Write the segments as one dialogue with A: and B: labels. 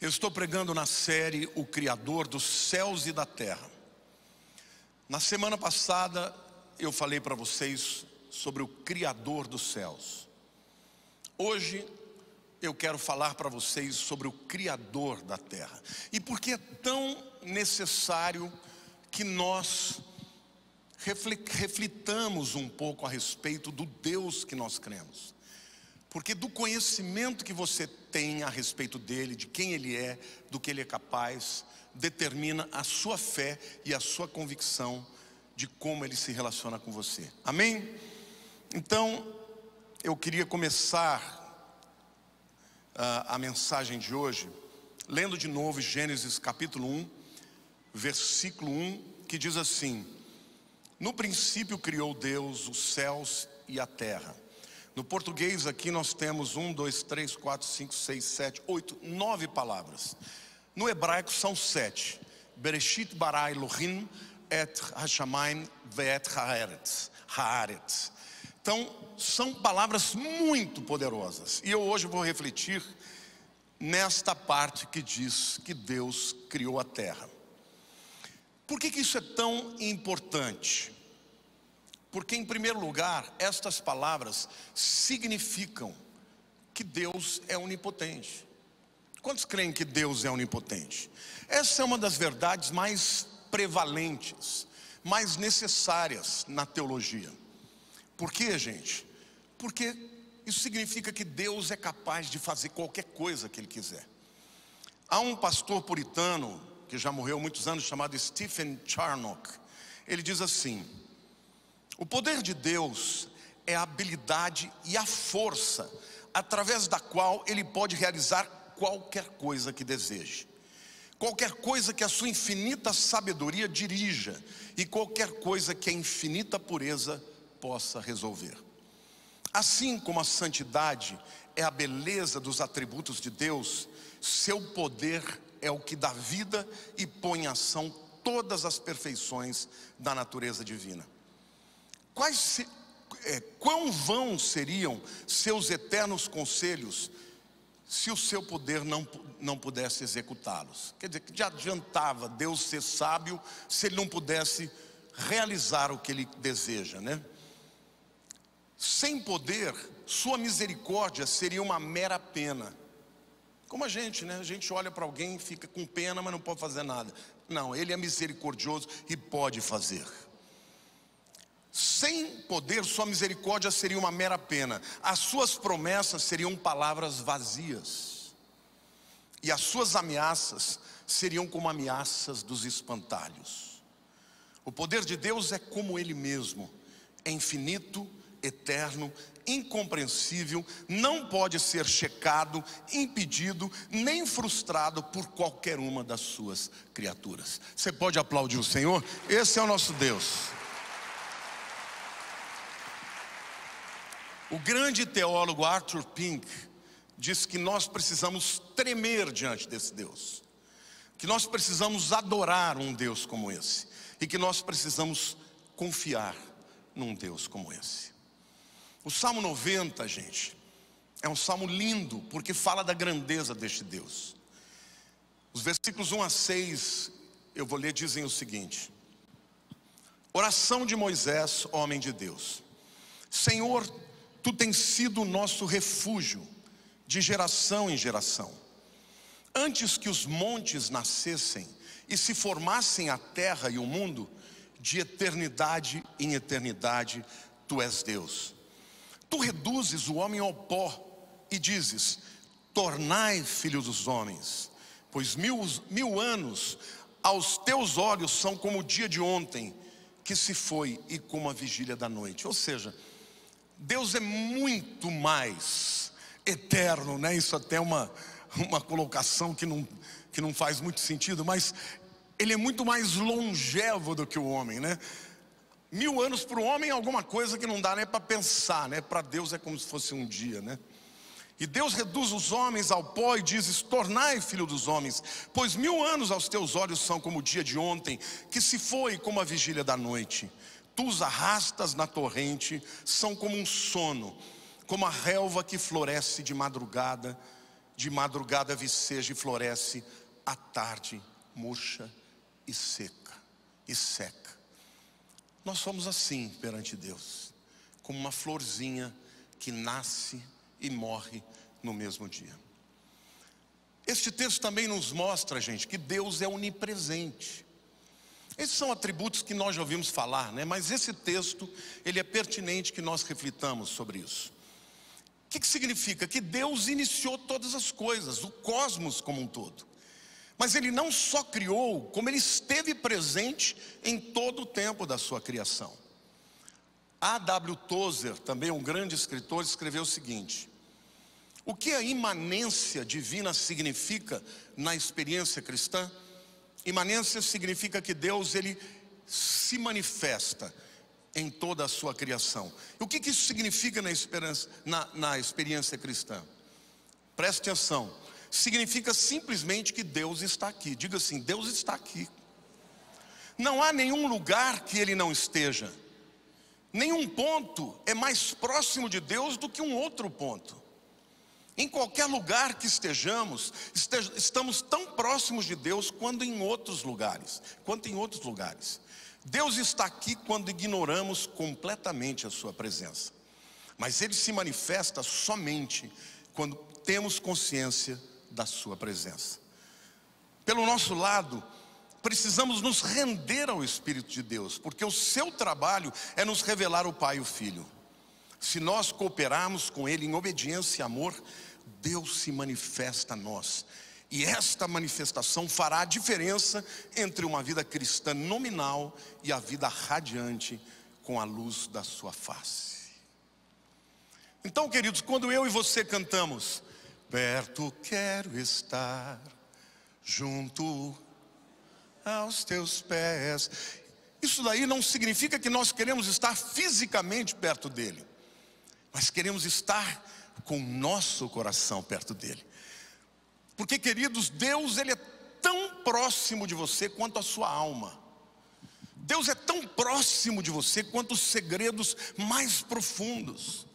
A: Eu estou pregando na série O Criador dos Céus e da Terra. Na semana passada eu falei para vocês sobre o Criador dos céus. Hoje eu quero falar para vocês sobre o Criador da terra. E por que é tão necessário que nós reflitamos um pouco a respeito do Deus que nós cremos? Porque do conhecimento que você tem a respeito dele, de quem ele é, do que ele é capaz, determina a sua fé e a sua convicção de como ele se relaciona com você. Amém? Então, eu queria começar a mensagem de hoje lendo de novo Gênesis capítulo 1, versículo 1, que diz assim: no princípio criou Deus os céus e a terra. No português aqui nós temos 1, 2, 3, 4, 5, 6, 7, 8, 9 palavras. No hebraico são 7. Bereshit bara Elohim et hashamayim ve'et haaretz. Então são palavras muito poderosas. E eu hoje vou refletir nesta parte que diz que Deus criou a terra. Por que isso é tão importante? Porque, em primeiro lugar, estas palavras significam que Deus é onipotente. Quantos creem que Deus é onipotente? Essa é uma das verdades mais prevalentes, mais necessárias na teologia. Por quê, gente? Porque isso significa que Deus é capaz de fazer qualquer coisa que Ele quiser. Há um pastor puritano, que já morreu há muitos anos, chamado Stephen Charnock. Ele diz assim: o poder de Deus é a habilidade e a força através da qual Ele pode realizar qualquer coisa que deseje, qualquer coisa que a sua infinita sabedoria dirija e qualquer coisa que a infinita pureza possa resolver. Assim como a santidade é a beleza dos atributos de Deus, seu poder é o que dá vida e põe em ação todas as perfeições da natureza divina. Quão vãos seriam seus eternos conselhos se o seu poder não pudesse executá-los? Quer dizer, que adiantava Deus ser sábio se Ele não pudesse realizar o que Ele deseja, né? Sem poder, sua misericórdia seria uma mera pena. Como a gente, né? A gente olha para alguém, fica com pena, mas não pode fazer nada. Não, Ele é misericordioso e pode fazer. Sem poder, sua misericórdia seria uma mera pena. As suas promessas seriam palavras vazias. E as suas ameaças seriam como ameaças dos espantalhos. O poder de Deus é como Ele mesmo. É infinito, eterno, incompreensível, não pode ser checado, impedido, nem frustrado por qualquer uma das suas criaturas. Você pode aplaudir o Senhor? Esse é o nosso Deus. O grande teólogo Arthur Pink diz que nós precisamos tremer diante desse Deus, que nós precisamos adorar um Deus como esse, e que nós precisamos confiar num Deus como esse. O Salmo 90, gente, é um salmo lindo, porque fala da grandeza deste Deus. Os versículos 1 a 6, eu vou ler, dizem o seguinte: oração de Moisés, homem de Deus. Senhor, Tu tens sido o nosso refúgio, de geração em geração. Antes que os montes nascessem e se formassem a terra e o mundo, de eternidade em eternidade, Tu és Deus. Tu reduzes o homem ao pó e dizes: tornai filho dos homens, pois mil anos aos teus olhos são como o dia de ontem, que se foi, e como a vigília da noite. Ou seja, Deus é muito mais eterno, né? Isso até é uma colocação que não faz muito sentido, mas Ele é muito mais longevo do que o homem, né? 1000 anos para o homem é alguma coisa que não dá nem para pensar, né? Para Deus é como se fosse um dia, né? E Deus reduz os homens ao pó e diz: tornai filho dos homens, pois 1000 anos aos teus olhos são como o dia de ontem, que se foi, como a vigília da noite. Tu os arrastas na torrente, são como um sono, como a relva que floresce de madrugada, de madrugada viceja e floresce, à tarde murcha e seca. Nós somos assim perante Deus, como uma florzinha que nasce e morre no mesmo dia. Este texto também nos mostra, gente, que Deus é onipresente. Esses são atributos que nós já ouvimos falar, né? Mas esse texto, ele é pertinente que nós reflitamos sobre isso. O que significa? Que Deus iniciou todas as coisas, o cosmos como um todo. Mas Ele não só criou, como Ele esteve presente em todo o tempo da sua criação. A.W. Tozer, também um grande escritor, escreveu o seguinte: o que a imanência divina significa na experiência cristã? Imanência significa que Deus, Ele se manifesta em toda a sua criação. E o que isso significa na experiência cristã? Preste atenção. Significa simplesmente que Deus está aqui. Diga assim: Deus está aqui. Não há nenhum lugar que Ele não esteja. Nenhum ponto é mais próximo de Deus do que um outro ponto. Em qualquer lugar que estejamos, estamos tão próximos de Deus quanto em outros lugares. Deus está aqui quando ignoramos completamente a sua presença. Mas Ele se manifesta somente quando temos consciência da sua presença. Pelo nosso lado, precisamos nos render ao Espírito de Deus, porque o seu trabalho é nos revelar o Pai e o Filho. Se nós cooperarmos com Ele em obediência e amor, Deus se manifesta a nós. E esta manifestação fará a diferença entre uma vida cristã nominal e a vida radiante com a luz da sua face. Então, queridos, quando eu e você cantamos: perto quero estar, junto aos teus pés, isso daí não significa que nós queremos estar fisicamente perto dele, mas queremos estar com o nosso coração perto dele. Porque, queridos, Deus, Ele é tão próximo de você quanto a sua alma. Deus é tão próximo de você quanto os segredos mais profundos.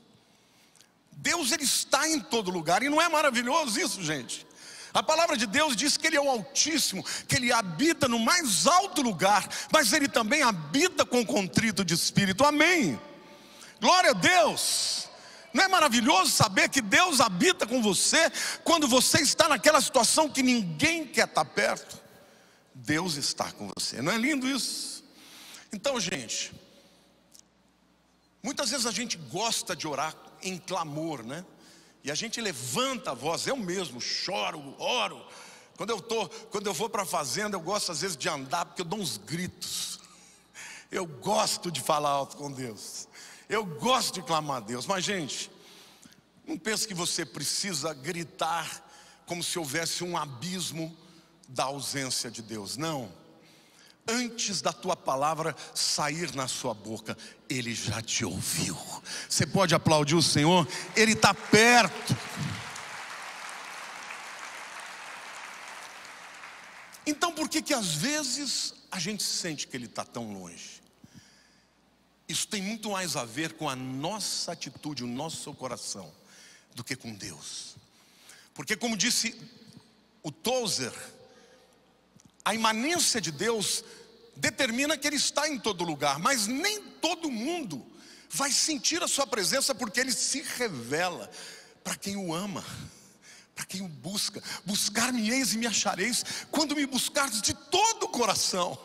A: Deus, Ele está em todo lugar. E não é maravilhoso isso, gente? A palavra de Deus diz que Ele é o Altíssimo, que Ele habita no mais alto lugar, mas Ele também habita com contrito de espírito. Amém? Glória a Deus! Não é maravilhoso saber que Deus habita com você quando você está naquela situação que ninguém quer estar perto? Deus está com você. Não é lindo isso? Então, gente, muitas vezes a gente gosta de orar em clamor, né? E a gente levanta a voz. Eu mesmo choro, oro. Quando eu vou para a fazenda, eu gosto às vezes de andar, porque eu dou uns gritos. Eu gosto de falar alto com Deus. Eu gosto de clamar a Deus. Mas, gente, não pense que você precisa gritar como se houvesse um abismo da ausência de Deus. Não. Antes da tua palavra sair na sua boca, Ele já te ouviu. Você pode aplaudir o Senhor? Ele está perto. Então, por que às vezes a gente sente que Ele está tão longe? Isso tem muito mais a ver com a nossa atitude, o nosso coração, do que com Deus. Porque, como disse o Tozer, a imanência de Deus determina que Ele está em todo lugar, mas nem todo mundo vai sentir a sua presença, porque Ele se revela para quem o ama, para quem o busca. Buscar-me-eis e me achareis, quando me buscardes de todo o coração.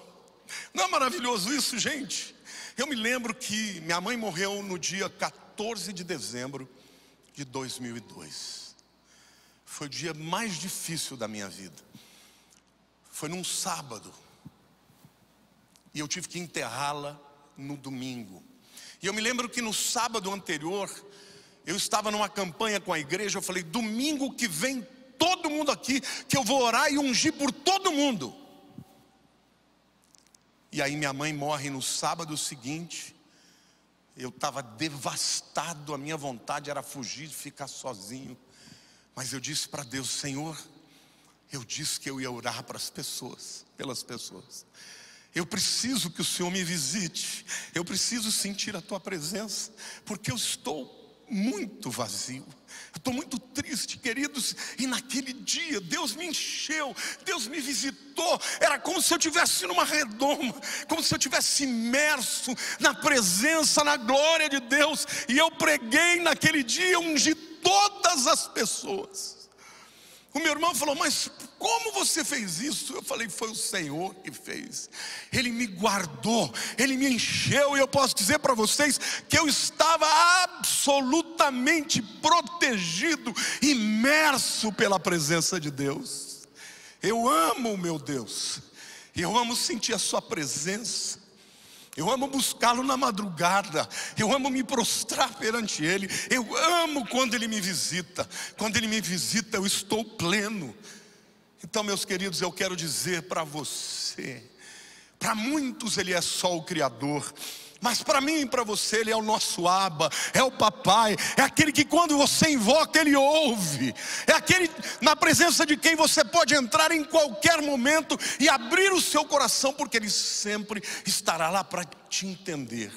A: Não é maravilhoso isso, gente? Eu me lembro que minha mãe morreu no dia 14 de dezembro de 2002. Foi o dia mais difícil da minha vida. Foi num sábado. E eu tive que enterrá-la no domingo. E eu me lembro que no sábado anterior, eu estava numa campanha com a igreja. Eu falei: domingo que vem todo mundo aqui, que eu vou orar e ungir por todo mundo. E aí minha mãe morre no sábado seguinte. Eu estava devastado, a minha vontade era fugir, ficar sozinho. Mas eu disse para Deus: Senhor, eu disse que eu ia orar para as pessoas, pelas pessoas. Eu preciso que o Senhor me visite. Eu preciso sentir a tua presença, porque eu estou muito vazio. Eu estou muito triste, queridos. E naquele dia Deus me encheu, Deus me visitou. Era como se eu estivesse numa redoma, como se eu estivesse imerso na presença, na glória de Deus. E eu preguei naquele dia, ungi todas as pessoas. O meu irmão falou: mas como você fez isso? Eu falei: foi o Senhor que fez. Ele me guardou, Ele me encheu. E eu posso dizer para vocês que eu estava absolutamente protegido, imerso pela presença de Deus. Eu amo o meu Deus, eu amo sentir a sua presença. Eu amo buscá-lo na madrugada. Eu amo me prostrar perante Ele. Eu amo quando Ele me visita. Quando Ele me visita, eu estou pleno. Então, meus queridos, eu quero dizer para você: para muitos Ele é só o Criador, mas para mim e para você Ele é o nosso Abba, é o papai, é aquele que quando você invoca Ele ouve, é aquele na presença de quem você pode entrar em qualquer momento e abrir o seu coração, porque Ele sempre estará lá para te entender.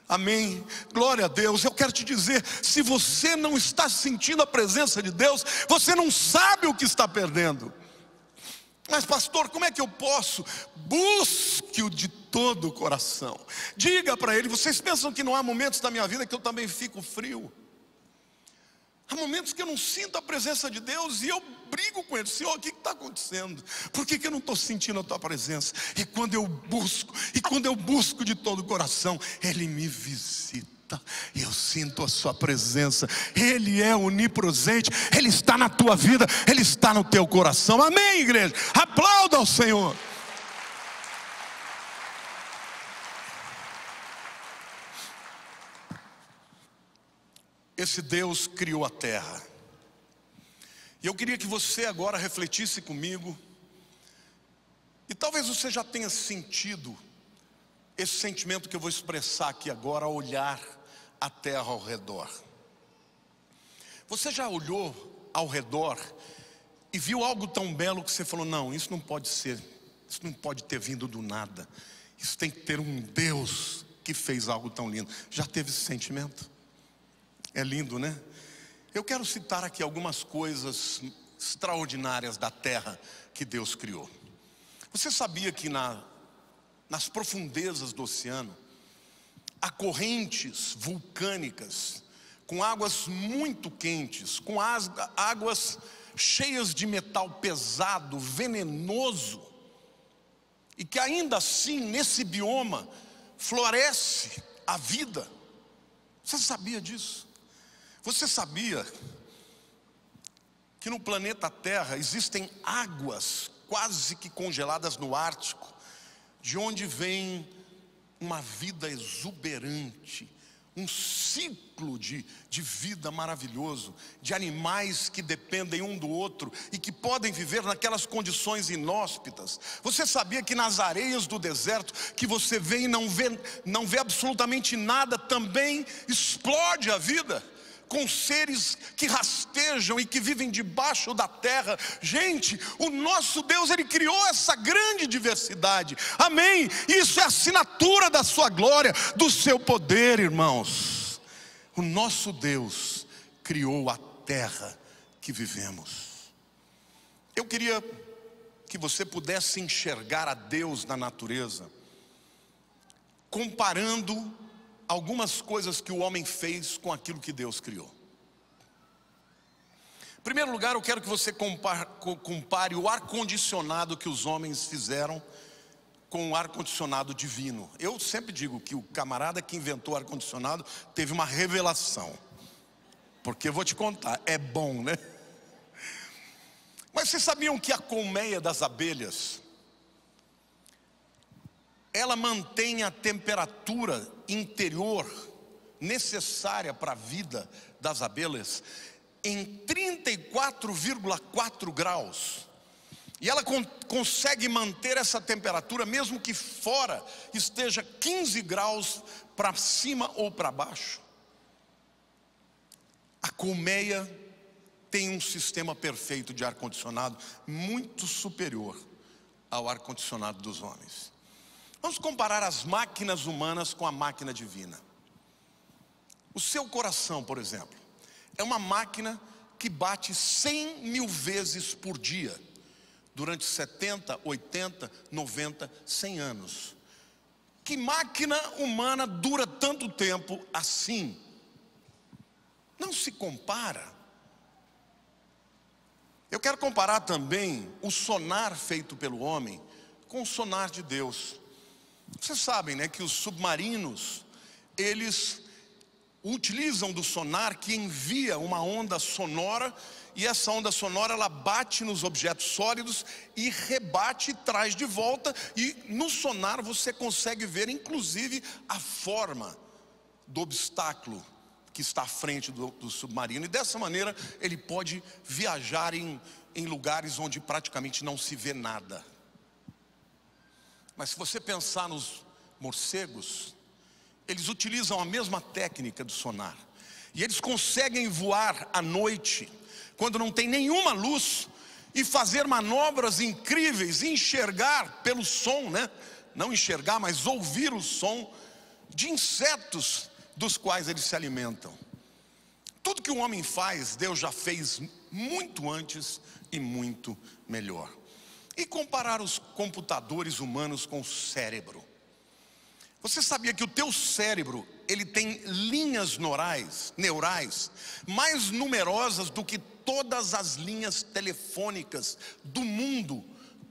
A: Amém? Glória a Deus. Eu quero te dizer, se você não está sentindo a presença de Deus, você não sabe o que está perdendo. Mas pastor, como é que eu posso? Busque-o de todo o coração. Diga para Ele. Vocês pensam que não há momentos da minha vida que eu também fico frio? Há momentos que eu não sinto a presença de Deus e eu brigo com Ele: Senhor, o que está acontecendo? Por que eu não estou sentindo a Tua presença? E quando eu busco de todo o coração, Ele me visita. Eu sinto a sua presença. Ele é onipresente, Ele está na tua vida, Ele está no teu coração. Amém, igreja? Aplauda ao Senhor. Esse Deus criou a terra. E eu queria que você agora refletisse comigo. E talvez você já tenha sentido esse sentimento que eu vou expressar aqui agora, ao olhar a terra ao redor. Você já olhou ao redor e viu algo tão belo que você falou: não, isso não pode ser, isso não pode ter vindo do nada, isso tem que ter um Deus que fez algo tão lindo. Já teve esse sentimento? É lindo, né? Eu quero citar aqui algumas coisas extraordinárias da terra que Deus criou. Você sabia que nas profundezas do oceano há correntes vulcânicas com águas muito quentes, com águas cheias de metal pesado, venenoso, e que ainda assim nesse bioma floresce a vida? Você sabia disso? Você sabia que no planeta Terra existem águas quase que congeladas no Ártico, de onde vem uma vida exuberante, um ciclo de vida maravilhoso, de animais que dependem um do outro e que podem viver naquelas condições inóspitas? Você sabia que nas areias do deserto, que você vê e não vê absolutamente nada, também explode a vida? Com seres que rastejam e que vivem debaixo da terra. Gente, o nosso Deus, Ele criou essa grande diversidade. Amém? Isso é assinatura da sua glória, do seu poder, irmãos. O nosso Deus criou a terra que vivemos. Eu queria que você pudesse enxergar a Deus na natureza, comparando algumas coisas que o homem fez com aquilo que Deus criou. Em primeiro lugar, eu quero que você compare o ar-condicionado que os homens fizeram com o ar-condicionado divino. Eu sempre digo que o camarada que inventou o ar-condicionado teve uma revelação, porque eu vou te contar, é bom, né? Mas vocês sabiam que a colmeia das abelhas, ela mantém a temperatura interior necessária para a vida das abelhas em 34,4 graus. E ela consegue manter essa temperatura mesmo que fora esteja 15 graus para cima ou para baixo. A colmeia tem um sistema perfeito de ar-condicionado, muito superior ao ar-condicionado dos homens. Vamos comparar as máquinas humanas com a máquina divina. O seu coração, por exemplo, é uma máquina que bate 100.000 vezes por dia, durante 70, 80, 90, 100 anos. Que máquina humana dura tanto tempo assim? Não se compara. Eu quero comparar também o sonar feito pelo homem com o sonar de Deus. Vocês sabem, né, que os submarinos, eles utilizam do sonar que envia uma onda sonora, e essa onda sonora ela bate nos objetos sólidos e rebate e traz de volta, e no sonar você consegue ver inclusive a forma do obstáculo que está à frente do submarino, e dessa maneira ele pode viajar em lugares onde praticamente não se vê nada. Mas se você pensar nos morcegos, eles utilizam a mesma técnica do sonar, e eles conseguem voar à noite, quando não tem nenhuma luz, e fazer manobras incríveis, e enxergar pelo som, né? Não enxergar, mas ouvir o som de insetos dos quais eles se alimentam. Tudo que o homem faz, Deus já fez muito antes e muito melhor. E comparar os computadores humanos com o cérebro. Você sabia que o teu cérebro, ele tem linhas neurais mais numerosas do que todas as linhas telefônicas do mundo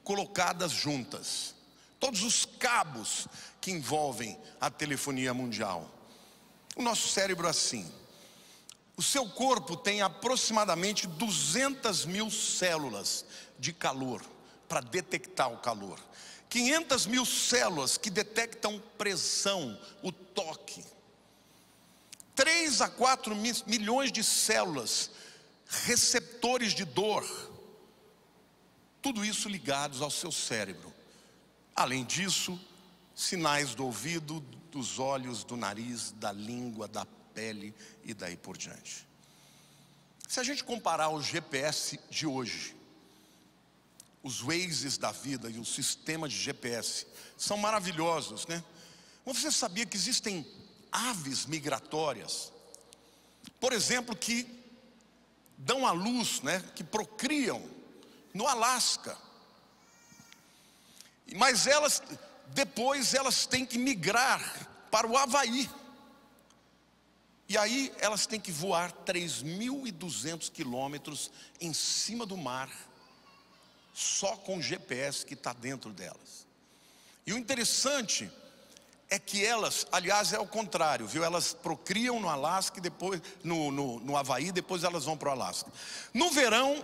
A: colocadas juntas? Todos os cabos que envolvem a telefonia mundial. O nosso cérebro é assim. O seu corpo tem aproximadamente 200.000 células de calor para detectar o calor. 500.000 células que detectam pressão, o toque. 3 a 4 milhões de células receptores de dor. Tudo isso ligados ao seu cérebro. Além disso, sinais do ouvido, dos olhos, do nariz, da língua, da pele e daí por diante. Se a gente comparar o GPS de hoje, os Wazes da vida e o sistema de GPS são maravilhosos, né? Mas você sabia que existem aves migratórias, por exemplo, que dão à luz, né, que procriam no Alasca, mas depois elas têm que migrar para o Havaí, e aí elas têm que voar 3.200 quilômetros em cima do mar, só com o GPS que está dentro delas. E o interessante é que elas, aliás, é o contrário, viu? Elas procriam no Alasca e depois no Havaí, depois elas vão para o Alasca. No verão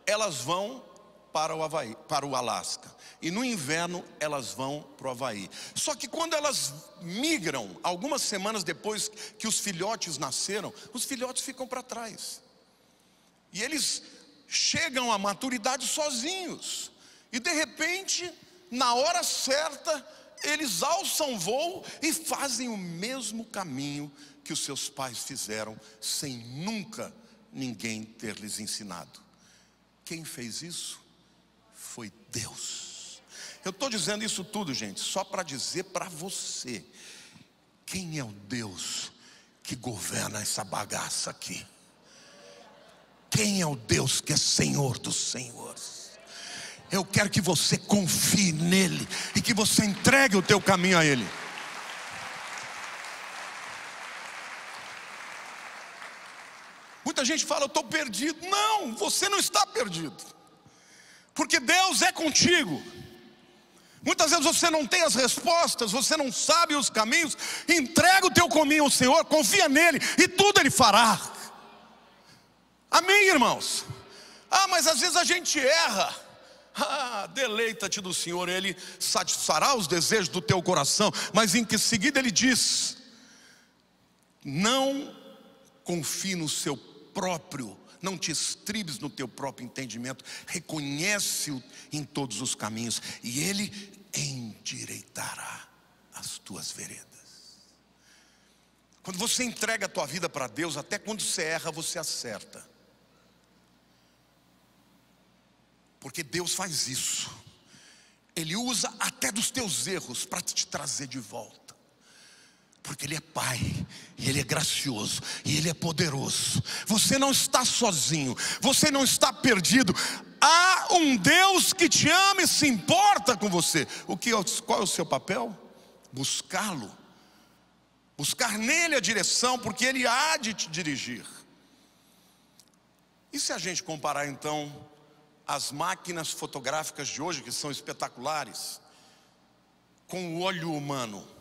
A: elas vão para o Havaí, para o Alasca, e no inverno elas vão para o Havaí. Só que quando elas migram, algumas semanas depois que os filhotes nasceram, os filhotes ficam para trás. E eles chegam à maturidade sozinhos, e de repente, na hora certa, eles alçam voo e fazem o mesmo caminho que os seus pais fizeram, sem nunca ninguém ter lhes ensinado. Quem fez isso? Foi Deus. Eu estou dizendo isso tudo, gente, só para dizer para você, quem é o Deus que governa essa bagaça aqui? Quem é o Deus que é Senhor dos senhores? Eu quero que você confie nele e que você entregue o teu caminho a ele. Muita gente fala, eu estou perdido. Não, você não está perdido, porque Deus é contigo. Muitas vezes você não tem as respostas, você não sabe os caminhos. Entrega o teu caminho ao Senhor, confia nele e tudo ele fará. Amém, irmãos? Mas às vezes a gente erra. Deleita-te do Senhor, ele satisfará os desejos do teu coração. Mas em que seguida ele diz: não confie no seu próprio, não te estribes no teu próprio entendimento, reconhece-o em todos os caminhos e ele endireitará as tuas veredas. Quando você entrega a tua vida para Deus, até quando você erra, você acerta. Porque Deus faz isso. Ele usa até dos teus erros para te trazer de volta. Porque Ele é Pai, e Ele é gracioso, e Ele é poderoso. Você não está sozinho, você não está perdido. Há um Deus que te ama e se importa com você. Qual é o seu papel? Buscá-lo, buscar nele a direção, porque Ele há de te dirigir. E se a gente comparar então as máquinas fotográficas de hoje, que são espetaculares, com o olho humano?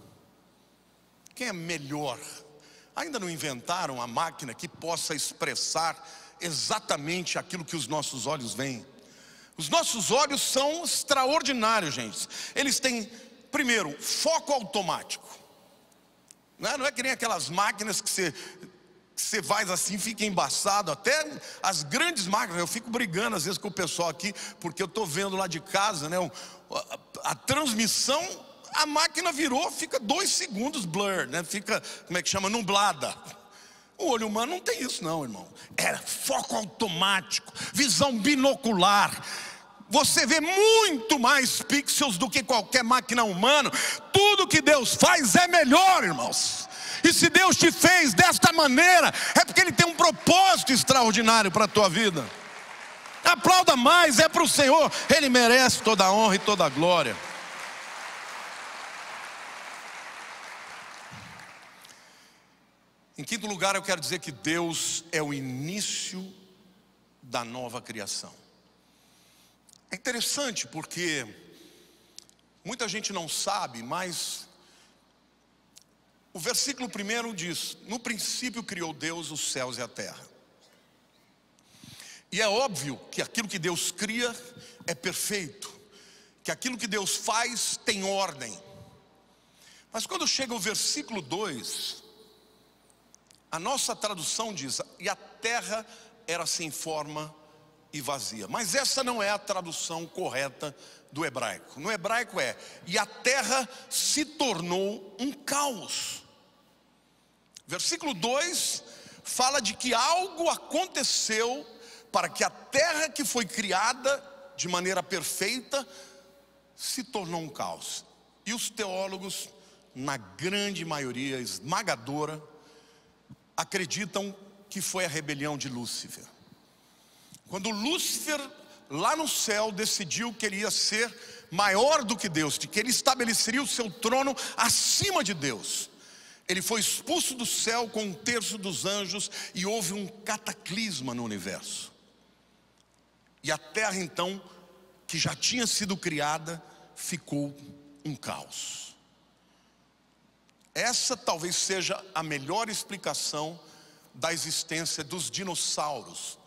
A: Quem é melhor? Ainda não inventaram a máquina que possa expressar exatamente aquilo que os nossos olhos veem. Os nossos olhos são extraordinários, gente. Eles têm, primeiro, foco automático. Não é que nem aquelas máquinas que você faz assim, fica embaçado. Até as grandes máquinas, eu fico brigando às vezes com o pessoal aqui, porque eu estou vendo lá de casa, né, a transmissão. A máquina virou, fica 2 segundos blur, né? Fica, como é que chama, nublada. O olho humano não tem isso não, irmão. É foco automático, visão binocular. Você vê muito mais pixels do que qualquer máquina humana. Tudo que Deus faz é melhor, irmãos. E se Deus te fez desta maneira, é porque Ele tem um propósito extraordinário para a tua vida. Aplauda mais, é para o Senhor. Ele merece toda a honra e toda a glória. Em quinto lugar, eu quero dizer que Deus é o início da nova criação. É interessante porque muita gente não sabe, mas o versículo 1 diz: no princípio criou Deus os céus e a terra. E é óbvio que aquilo que Deus cria é perfeito, que aquilo que Deus faz tem ordem. Mas quando chega o versículo 2, a nossa tradução diz: e a terra era sem forma e vazia. Mas essa não é a tradução correta do hebraico. No hebraico é: e a terra se tornou um caos. Versículo 2 fala de que algo aconteceu para que a terra que foi criada de maneira perfeita se tornou um caos. E os teólogos, na grande maioria esmagadora, acreditam que foi a rebelião de Lúcifer. Quando Lúcifer, lá no céu, decidiu que ele ia ser maior do que Deus, que ele estabeleceria o seu trono acima de Deus, ele foi expulso do céu com 1/3 dos anjos e houve um cataclisma no universo. E a terra então, que já tinha sido criada, ficou um caos. Essa talvez seja a melhor explicação da existência dos dinossauros,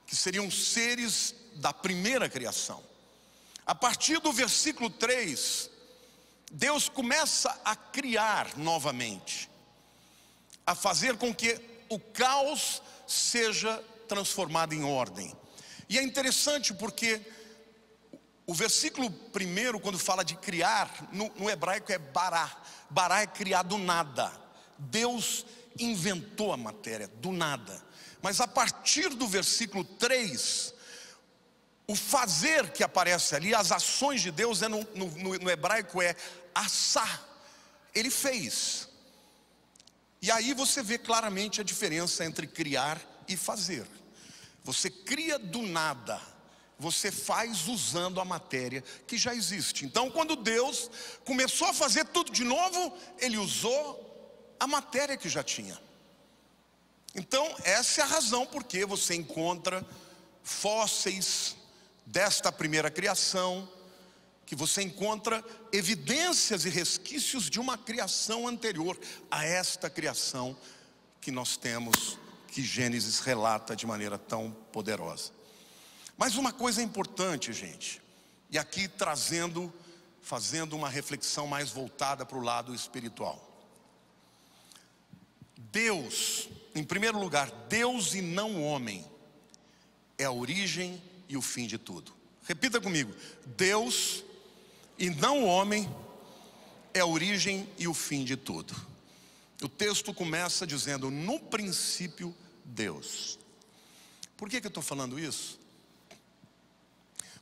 A: que seriam seres da primeira criação. A partir do versículo 3, Deus começa a criar novamente, a fazer com que o caos seja transformado em ordem. E é interessante porque o versículo 1, quando fala de criar, no hebraico é bará. Bará é criar do nada. Deus inventou a matéria do nada. Mas a partir do versículo 3, o fazer que aparece ali, as ações de Deus, no hebraico é assá. Ele fez. E aí você vê claramente a diferença entre criar e fazer. Você cria do nada, você faz usando a matéria que já existe. Então, quando Deus começou a fazer tudo de novo, Ele usou a matéria que já tinha. Então, essa é a razão porque você encontra fósseis desta primeira criação, que você encontra evidências e resquícios de uma criação anterior a esta criação que nós temos, que Gênesis relata de maneira tão poderosa. Mas uma coisa importante, gente, e aqui fazendo uma reflexão mais voltada para o lado espiritual. Deus, em primeiro lugar, Deus e não o homem, é a origem e o fim de tudo. Repita comigo: Deus e não o homem é a origem e o fim de tudo. O texto começa dizendo: no princípio, Deus. Por que eu estou falando isso?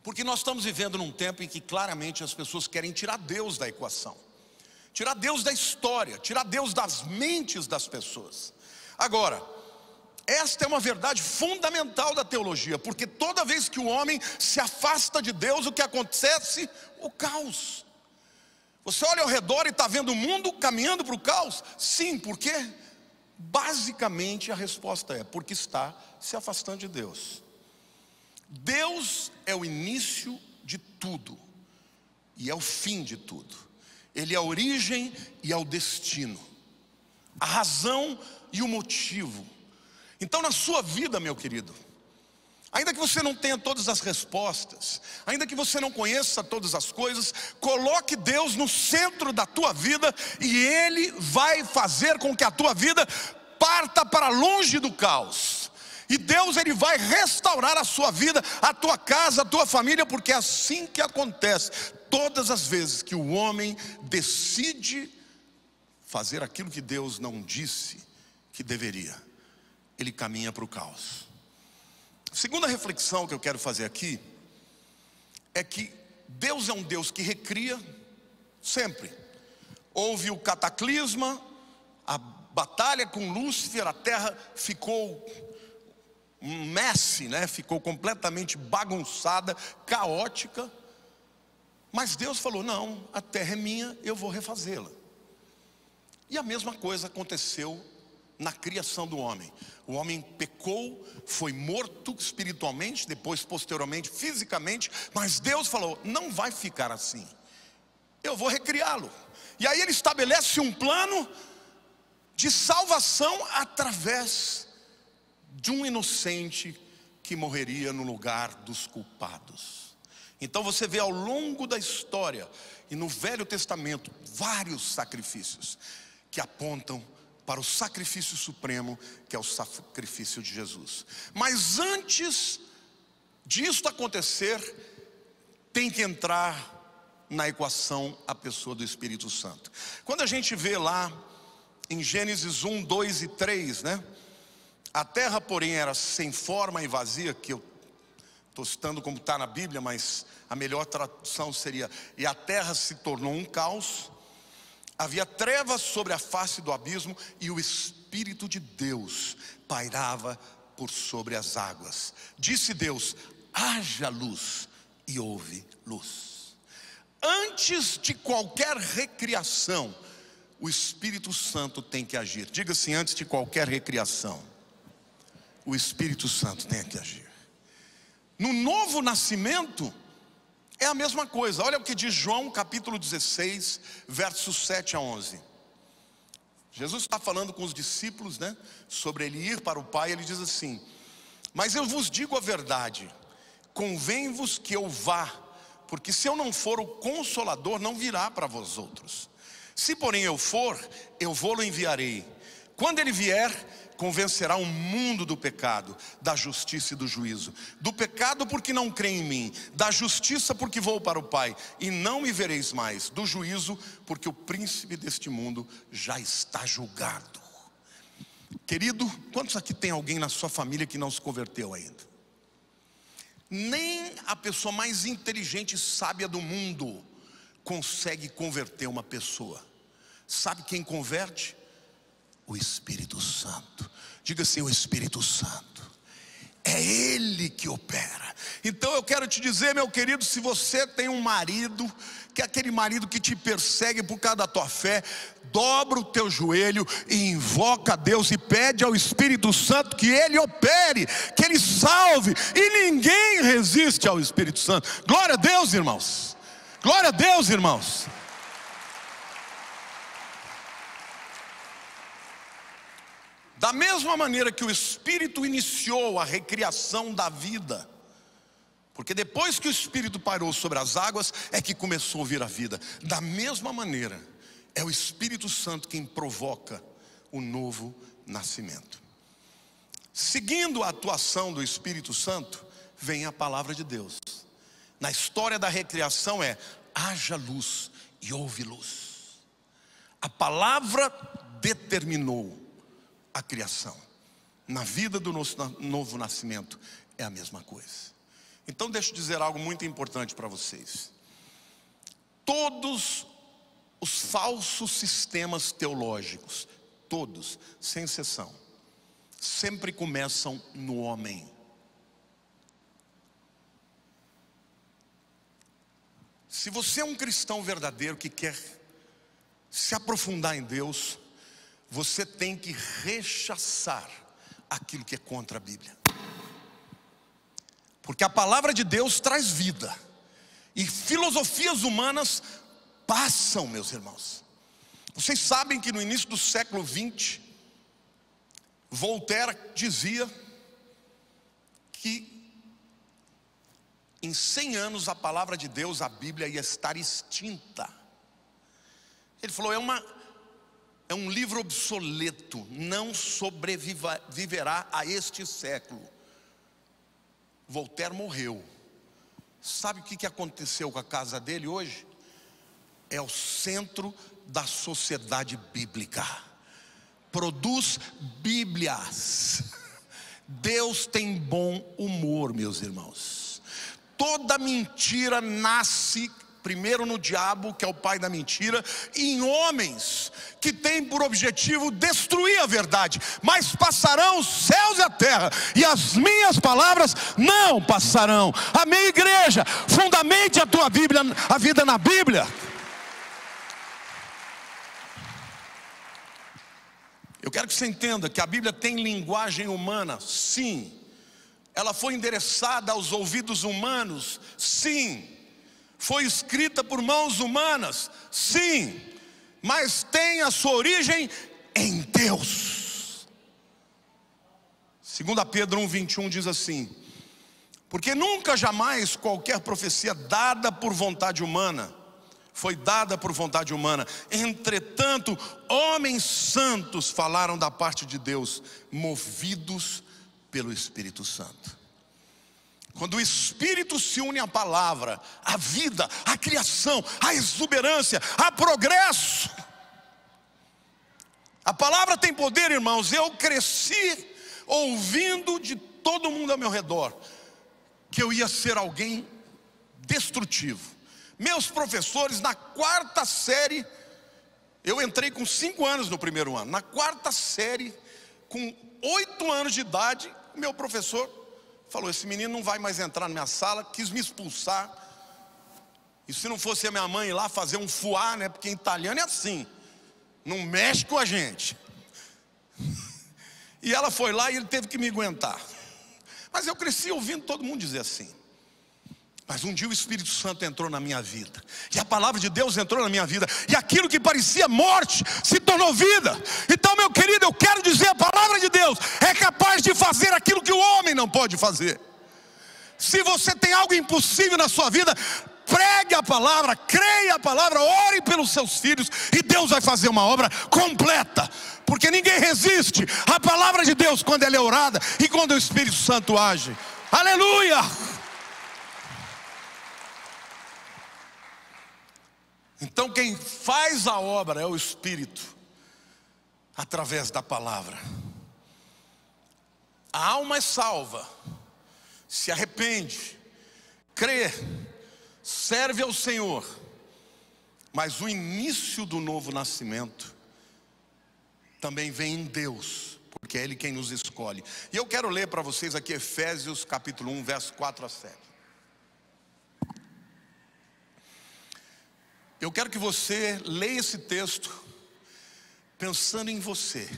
A: Porque nós estamos vivendo num tempo em que claramente as pessoas querem tirar Deus da equação. tirar Deus da história, tirar Deus das mentes das pessoas. Agora, esta é uma verdade fundamental da teologia, porque toda vez que o homem se afasta de Deus, o que acontece? O caos. Você olha ao redor e está vendo o mundo caminhando para o caos? Sim, por quê? Basicamente a resposta é porque está se afastando de Deus. Deus é o início de tudo e é o fim de tudo. Ele é a origem e é o destino, a razão e o motivo. Então na sua vida, meu querido, ainda que você não tenha todas as respostas, ainda que você não conheça todas as coisas, coloque Deus no centro da tua vida e Ele vai fazer com que a tua vida parta para longe do caos. E Deus, Ele vai restaurar a sua vida, a tua casa, a tua família, porque é assim que acontece todas as vezes que o homem decide fazer aquilo que Deus não disse que deveria. Ele caminha para o caos. Segunda reflexão que eu quero fazer aqui é que Deus é um Deus que recria sempre. Houve o cataclisma, a batalha com Lúcifer, a terra ficou um mess, né? Ficou completamente bagunçada, caótica. Mas Deus falou: não, a terra é minha, eu vou refazê-la. E a mesma coisa aconteceu na criação do homem. O homem pecou, foi morto espiritualmente, depois posteriormente fisicamente, mas Deus falou: não vai ficar assim, eu vou recriá-lo. E aí Ele estabelece um plano de salvação através de um inocente que morreria no lugar dos culpados. Então você vê ao longo da história e no Velho Testamento vários sacrifícios que apontam para o sacrifício supremo, que é o sacrifício de Jesus. Mas antes disto acontecer, tem que entrar na equação a pessoa do Espírito Santo. Quando a gente vê lá em Gênesis 1, 2 e 3, né? A terra, porém, era sem forma e vazia, que eu estou citando como está na Bíblia, mas a melhor tradução seria: e a terra se tornou um caos. Havia trevas sobre a face do abismo, e o Espírito de Deus pairava por sobre as águas. Disse Deus: haja luz, e houve luz. Antes de qualquer recriação, o Espírito Santo tem que agir. Diga assim: antes de qualquer recriação, o Espírito Santo tem que agir. No novo nascimento é a mesma coisa. Olha o que diz João capítulo 16, versos 7 a 11. Jesus está falando com os discípulos, né, sobre ele ir para o Pai. Ele diz assim: mas eu vos digo a verdade, convém-vos que eu vá, porque se eu não for, o Consolador não virá para vós outros. Se porém eu for, eu vou-lo enviarei. Quando ele vier, convencerá o mundo do pecado, da justiça e do juízo. Do pecado porque não crê em mim, da justiça porque vou para o Pai e não me vereis mais, do juízo porque o príncipe deste mundo já está julgado. Querido, quantos aqui tem alguém na sua família que não se converteu ainda? Nem a pessoa mais inteligente e sábia do mundo consegue converter uma pessoa. Sabe quem converte? O Espírito Santo. Diga assim: o Espírito Santo. É Ele que opera. Então eu quero te dizer, meu querido, se você tem um marido, que é aquele marido que te persegue por causa da tua fé, dobra o teu joelho e invoca a Deus e pede ao Espírito Santo que Ele opere, que Ele salve. E ninguém resiste ao Espírito Santo. Glória a Deus, irmãos. Glória a Deus, irmãos. Da mesma maneira que o Espírito iniciou a recriação da vida, porque depois que o Espírito pairou sobre as águas, é que começou a vir a vida. Da mesma maneira, é o Espírito Santo quem provoca o novo nascimento. Seguindo a atuação do Espírito Santo, vem a palavra de Deus. Na história da recriação é: haja luz e houve luz. A palavra determinou a criação. Na vida do novo nascimento é a mesma coisa. Então deixa eu dizer algo muito importante para vocês. Todos os falsos sistemas teológicos, todos, sem exceção, sempre começam no homem. Se você é um cristão verdadeiro que quer se aprofundar em Deus, você tem que rechaçar aquilo que é contra a Bíblia. Porque a palavra de Deus traz vida, e filosofias humanas passam, meus irmãos. Vocês sabem que no início do século XX, Voltaire dizia que em 100 anos a palavra de Deus, a Bíblia, ia estar extinta. Ele falou, é um livro obsoleto, não sobreviverá a este século. Voltaire morreu. Sabe o que aconteceu com a casa dele hoje? É o centro da sociedade bíblica. Produz Bíblias. Deus tem bom humor, meus irmãos. Toda mentira nasce primeiro no diabo, que é o pai da mentira, e em homens que têm por objetivo destruir a verdade. Mas passarão os céus e a terra, e as minhas palavras não passarão. Amém, igreja? Fundamente a tua Bíblia, a vida na Bíblia. Eu quero que você entenda que a Bíblia tem linguagem humana, sim. Ela foi endereçada aos ouvidos humanos, sim. Foi escrita por mãos humanas, sim. Mas tem a sua origem em Deus. 2 Pedro 1:21 diz assim: porque nunca jamais qualquer profecia dada por vontade humana foi dada por vontade humana. Entretanto, homens santos falaram da parte de Deus, movidos pelo Espírito Santo. Quando o Espírito se une à palavra, à vida, à criação, à exuberância, a progresso. A palavra tem poder, irmãos. Eu cresci ouvindo de todo mundo ao meu redor que eu ia ser alguém destrutivo. Meus professores, na 4ª série, eu entrei com 5 anos no primeiro ano. Na 4ª série, com 8 anos de idade, o meu professor falou, esse menino não vai mais entrar na minha sala, quis me expulsar. E se não fosse a minha mãe ir lá fazer um fuá, né? Porque em italiano é assim, não mexe com a gente. E ela foi lá e ele teve que me aguentar. Mas eu cresci ouvindo todo mundo dizer assim. Mas um dia o Espírito Santo entrou na minha vida, e a palavra de Deus entrou na minha vida, e aquilo que parecia morte se tornou vida. Então, meu querido, eu quero dizer, a palavra de Deus é capaz de fazer aquilo que o homem não pode fazer. Se você tem algo impossível na sua vida, pregue a palavra, creia a palavra, ore pelos seus filhos, e Deus vai fazer uma obra completa. Porque ninguém resiste à palavra de Deus quando ela é orada e quando o Espírito Santo age. Aleluia! Então quem faz a obra é o Espírito, através da palavra. A alma é salva, se arrepende, crê, serve ao Senhor. Mas o início do novo nascimento também vem em Deus, porque é Ele quem nos escolhe. E eu quero ler para vocês aqui Efésios capítulo 1, verso 4 a 7. Eu quero que você leia esse texto pensando em você.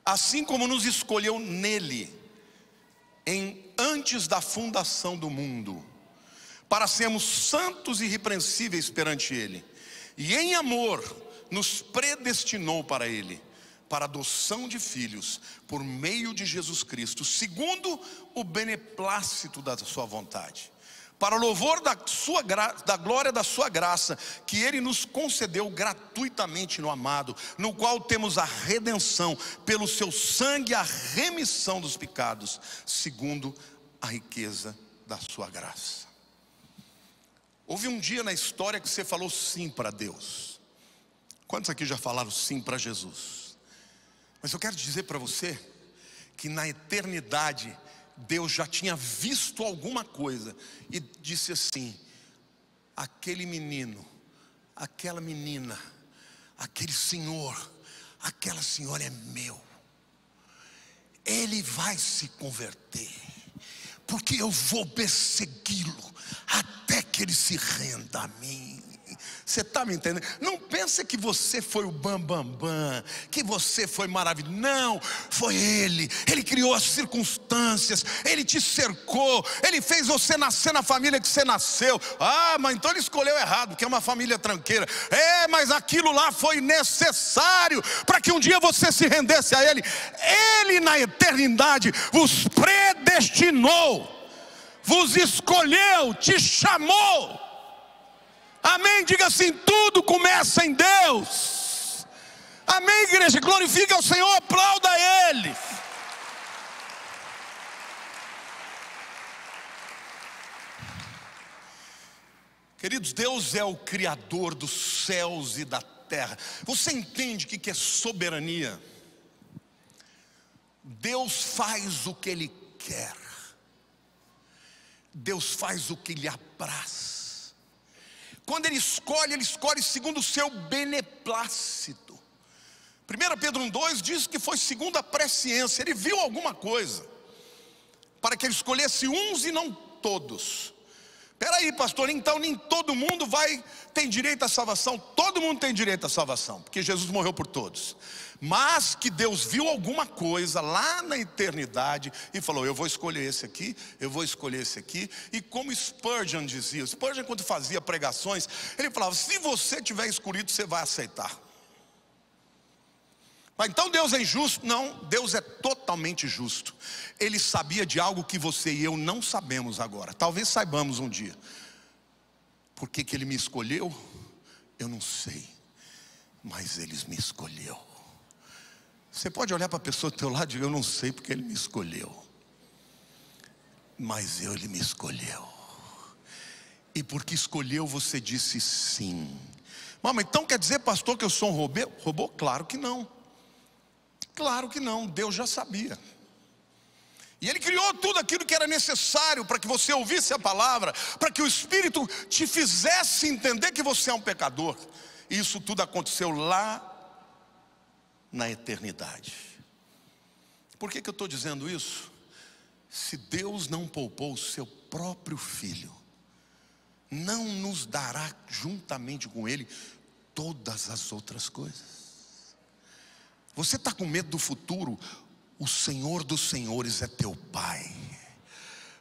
A: Assim como nos escolheu nele, antes da fundação do mundo, para sermos santos e irrepreensíveis perante Ele, e em amor nos predestinou para Ele, para a adoção de filhos, por meio de Jesus Cristo, segundo o beneplácito da sua vontade, para o louvor da glória da sua graça, que Ele nos concedeu gratuitamente no amado, no qual temos a redenção, pelo seu sangue, a remissão dos pecados, segundo a riqueza da sua graça. Houve um dia na história que você falou sim para Deus. Quantos aqui já falaram sim para Jesus? Mas eu quero dizer para você que na eternidade Deus já tinha visto alguma coisa e disse assim: aquele menino aquela menina, aquele senhor, aquela senhora é meu. Ele vai se converter, porque eu vou persegui-lo até que ele se renda a mim. Você está me entendendo? Não pense que você foi o bambambam, que você foi maravilhoso. Não, foi Ele. Ele criou as circunstâncias, Ele te cercou, Ele fez você nascer na família que você nasceu. Ah, mas então Ele escolheu errado, porque é uma família tranqueira. É, mas aquilo lá foi necessário para que um dia você se rendesse a Ele. Ele na eternidade vos predestinou, vos escolheu, te chamou. Amém? Diga assim: tudo começa em Deus. Amém, igreja? Glorifique ao Senhor, aplauda a Ele. Queridos, Deus é o Criador dos céus e da terra. Você entende o que é soberania? Deus faz o que Ele quer. Deus faz o que lhe apraz. Quando Ele escolhe segundo o seu beneplácito. 1 Pedro 1,2 diz que foi segundo a presciência. Ele viu alguma coisa para que Ele escolhesse uns e não todos. Espera aí, pastor, então nem todo mundo tem direito à salvação. Todo mundo tem direito à salvação, porque Jesus morreu por todos. Mas que Deus viu alguma coisa lá na eternidade e falou: eu vou escolher esse aqui, eu vou escolher esse aqui. E como Spurgeon dizia, Spurgeon quando fazia pregações, ele falava: se você tiver escolhido, você vai aceitar. Mas então Deus é injusto? Não, Deus é totalmente justo. Ele sabia de algo que você e eu não sabemos agora. Talvez saibamos um dia. Por que que Ele me escolheu? Eu não sei, mas Ele me escolheu. Você pode olhar para a pessoa do teu lado e dizer: eu não sei porque Ele me escolheu, mas Ele me escolheu. E porque escolheu, você disse sim. Mas então quer dizer, pastor, que eu sou um robô? Claro que não. Claro que não, Deus já sabia. E Ele criou tudo aquilo que era necessário para que você ouvisse a palavra, para que o Espírito te fizesse entender que você é um pecador. E isso tudo aconteceu lá na eternidade. Por que eu estou dizendo isso? Se Deus não poupou o seu próprio Filho, não nos dará juntamente com Ele todas as outras coisas? Você está com medo do futuro? O Senhor dos Senhores é teu Pai.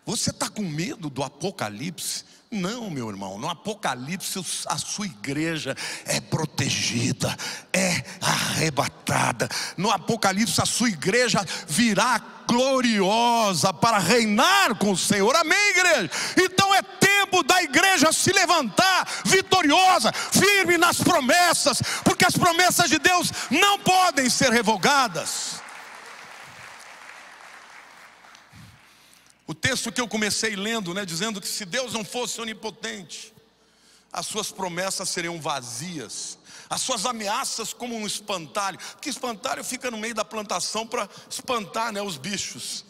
A: Você está com medo do Apocalipse? Não, meu irmão, no Apocalipse a sua igreja é protegida, é arrebatada. No Apocalipse a sua igreja virá gloriosa para reinar com o Senhor. Amém, igreja? Então é tempo da igreja se levantar vitoriosa, firme nas promessas, porque as promessas de Deus não podem ser revogadas. O texto que eu comecei lendo, dizendo que se Deus não fosse onipotente, as suas promessas seriam vazias, as suas ameaças como um espantalho, porque espantalho fica no meio da plantação para espantar, os bichos,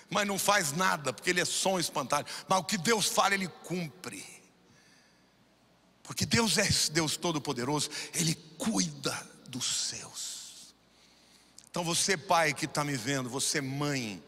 A: mas não faz nada, porque ele é só um espantalho. Mas o que Deus fala, Ele cumpre, porque Deus é Deus Todo-Poderoso, Ele cuida dos seus. Então você, pai que está me vendo, você, mãe,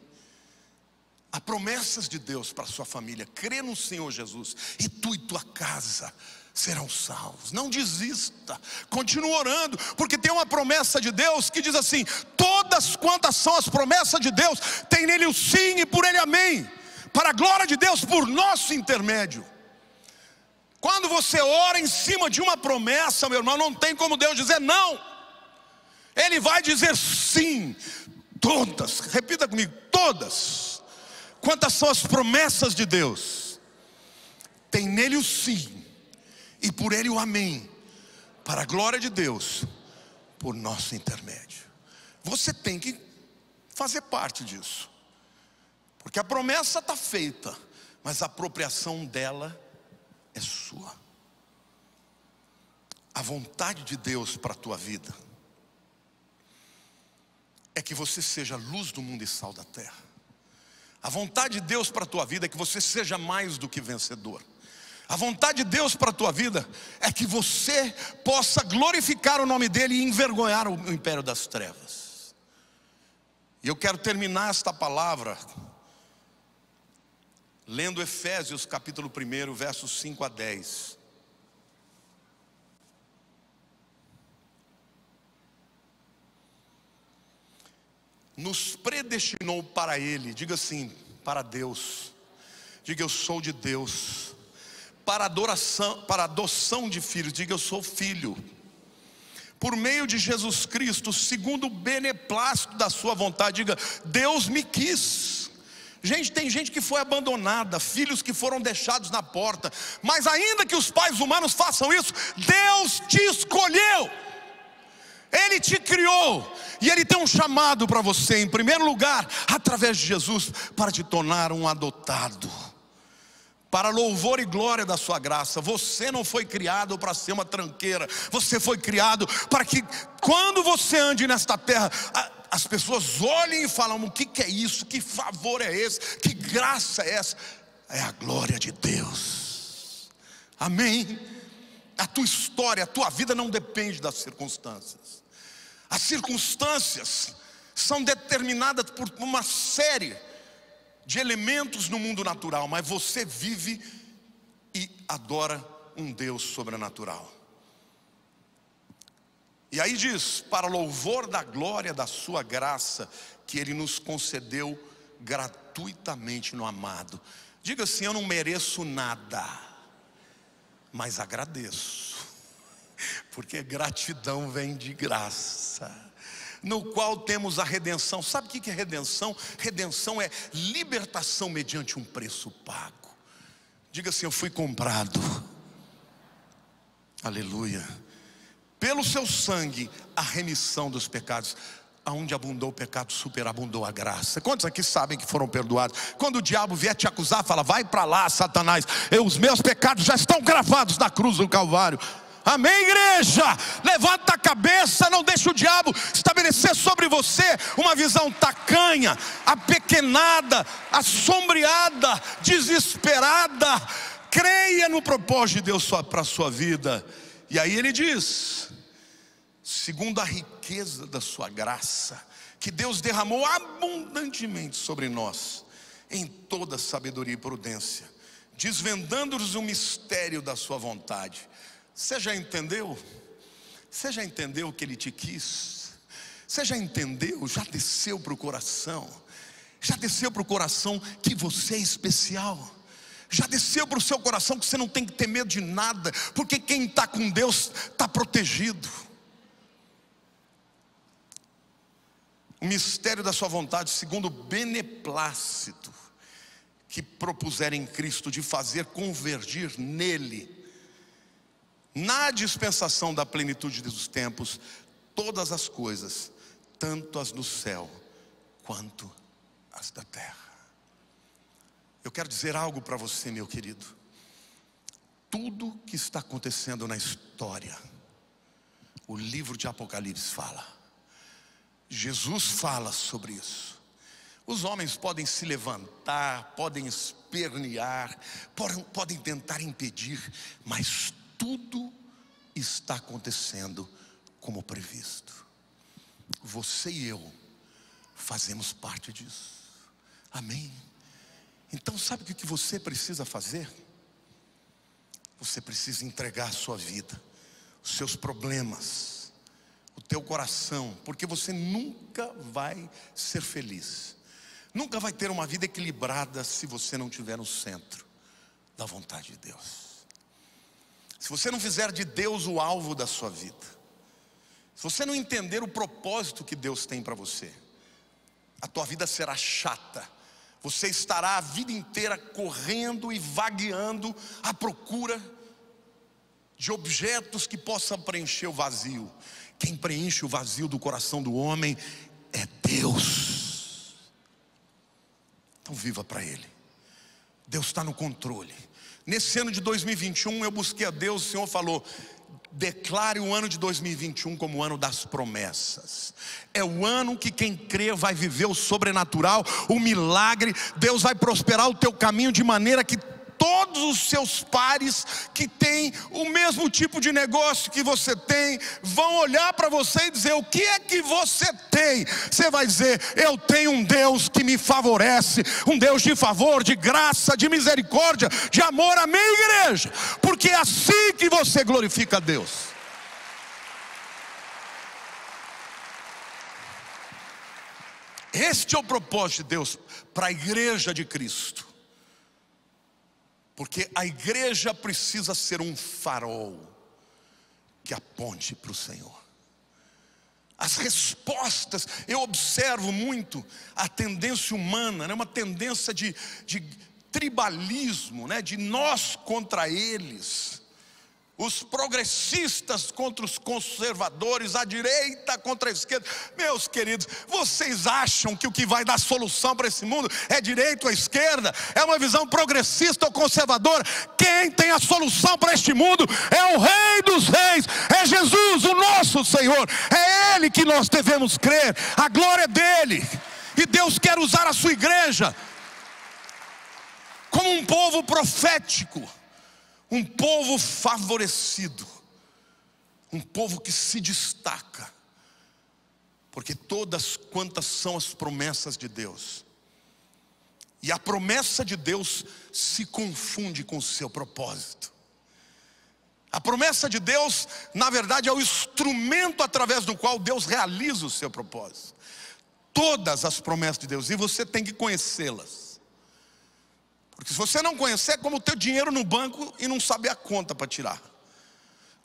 A: há promessas de Deus para a sua família. Crê no Senhor Jesus e tu e tua casa serão salvos. Não desista, continue orando, porque tem uma promessa de Deus que diz assim: todas quantas são as promessas de Deus, tem nele o sim e por ele amém, para a glória de Deus por nosso intermédio. Quando você ora em cima de uma promessa, meu irmão, não tem como Deus dizer não. Ele vai dizer sim. Todas, repita comigo, todas. Quantas são as promessas de Deus? Tem nele o sim e por ele o amém, para a glória de Deus por nosso intermédio. Você tem que fazer parte disso, porque a promessa está feita, mas a apropriação dela é sua. A vontade de Deus para a tua vida é que você seja luz do mundo e sal da terra. A vontade de Deus para a tua vida é que você seja mais do que vencedor. A vontade de Deus para a tua vida é que você possa glorificar o nome dEle e envergonhar o império das trevas. E eu quero terminar esta palavra lendo Efésios capítulo 1, versos 5 a 10. Nos predestinou para Ele, diga assim, para Deus, diga eu sou de Deus, para adoração, para adoção de filhos, diga eu sou filho, por meio de Jesus Cristo, segundo o beneplácito da sua vontade, diga Deus me quis. Gente, tem gente que foi abandonada, filhos que foram deixados na porta, mas ainda que os pais humanos façam isso, Deus te escolheu, Ele te criou, e Ele tem um chamado para você, em primeiro lugar, através de Jesus, para te tornar um adotado, para louvor e glória da sua graça. Você não foi criado para ser uma tranqueira, você foi criado para que quando você ande nesta terra, as pessoas olhem e falam, o que é isso? Que favor é esse? Que graça é essa? É a glória de Deus. Amém? A tua história, a tua vida não depende das circunstâncias. As circunstâncias são determinadas por uma série de elementos no mundo natural, mas você vive e adora um Deus sobrenatural. E aí diz, para louvor da glória da sua graça, que Ele nos concedeu gratuitamente no amado. Diga assim, eu não mereço nada, mas agradeço, porque gratidão vem de graça, no qual temos a redenção. Sabe o que é redenção? Redenção é libertação mediante um preço pago. Diga assim, eu fui comprado, aleluia, pelo seu sangue, a remissão dos pecados. Aonde abundou o pecado, superabundou a graça. Quantos aqui sabem que foram perdoados? Quando o diabo vier te acusar, fala, vai para lá, Satanás, os meus pecados já estão gravados na cruz do Calvário. Amém, igreja? Levanta a cabeça, não deixe o diabo estabelecer sobre você uma visão tacanha, apequenada, assombreada, desesperada. Creia no propósito de Deus para a sua vida. E aí ele diz, segundo a riqueza da sua graça, que Deus derramou abundantemente sobre nós, em toda sabedoria e prudência, desvendando-nos o mistério da sua vontade. Você já entendeu? Você já entendeu que Ele te quis? Você já entendeu? Já desceu para o coração? Já desceu para o coração que você é especial? Já desceu para o seu coração que você não tem que ter medo de nada, porque quem está com Deus está protegido. O mistério da sua vontade, segundo o beneplácito que propuser em Cristo, de fazer convergir nele, na dispensação da plenitude dos tempos, todas as coisas, tanto as do céu quanto as da terra. Eu quero dizer algo para você, meu querido. Tudo que está acontecendo na história, o livro de Apocalipse fala, Jesus fala sobre isso. Os homens podem se levantar, podem espernear, podem tentar impedir, mas tudo está acontecendo como previsto. Você e eu fazemos parte disso. Amém? Então sabe o que você precisa fazer? Você precisa entregar a sua vida, os seus problemas, o teu coração, porque você nunca vai ser feliz, nunca vai ter uma vida equilibrada se você não estiver no centro da vontade de Deus. Se você não fizer de Deus o alvo da sua vida, se você não entender o propósito que Deus tem para você, a tua vida será chata. Você estará a vida inteira correndo e vagueando à procura de objetos que possam preencher o vazio. Quem preenche o vazio do coração do homem é Deus. Então viva para Ele. Deus está no controle. Nesse ano de 2021 eu busquei a Deus, o Senhor falou, declare o ano de 2021 como o ano das promessas. É o ano que quem crê vai viver o sobrenatural, o milagre. Deus vai prosperar o teu caminho de maneira que todos os seus pares que têm o mesmo tipo de negócio que você tem vão olhar para você e dizer: o que é que você tem? Você vai dizer: eu tenho um Deus que me favorece, um Deus de favor, de graça, de misericórdia, de amor. Amém, igreja? Porque é assim que você glorifica a Deus. Este é o propósito de Deus para a igreja de Cristo. Porque a igreja precisa ser um farol que aponte para o Senhor. As respostas, eu observo muito a tendência humana, né? Uma tendência de tribalismo, né? De nós contra eles. Os progressistas contra os conservadores, a direita contra a esquerda. Meus queridos, vocês acham que o que vai dar solução para esse mundo é direita ou esquerda? É uma visão progressista ou conservadora? Quem tem a solução para este mundo é o Rei dos Reis, é Jesus, o nosso Senhor. É Ele que nós devemos crer, a glória é dEle. E Deus quer usar a sua igreja como um povo profético, um povo favorecido, um povo que se destaca, porque todas quantas são as promessas de Deus, e a promessa de Deus se confunde com o seu propósito. A promessa de Deus, na verdade, é o instrumento através do qual Deus realiza o seu propósito. Todas as promessas de Deus, e você tem que conhecê-las. Porque se você não conhecer, é como ter dinheiro no banco e não saber a conta para tirar.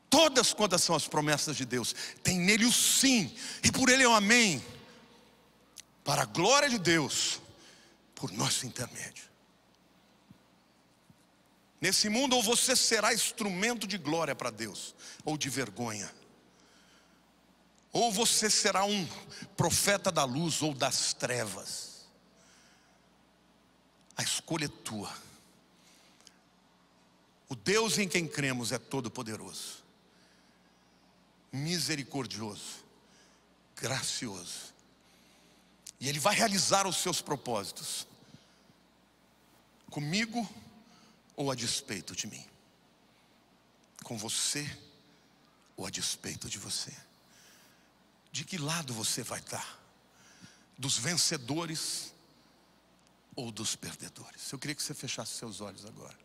A: Todas quantas são as promessas de Deus, tem nele o sim, e por ele é o amém, para a glória de Deus, por nosso intermédio. Nesse mundo, ou você será instrumento de glória para Deus, ou de vergonha. Ou você será um profeta da luz ou das trevas. A escolha é tua. O Deus em quem cremos é todo-poderoso, misericordioso, gracioso. E Ele vai realizar os seus propósitos, comigo ou a despeito de mim, com você ou a despeito de você. De que lado você vai estar? Dos vencedores ou dos perdedores? Eu queria que você fechasse seus olhos agora.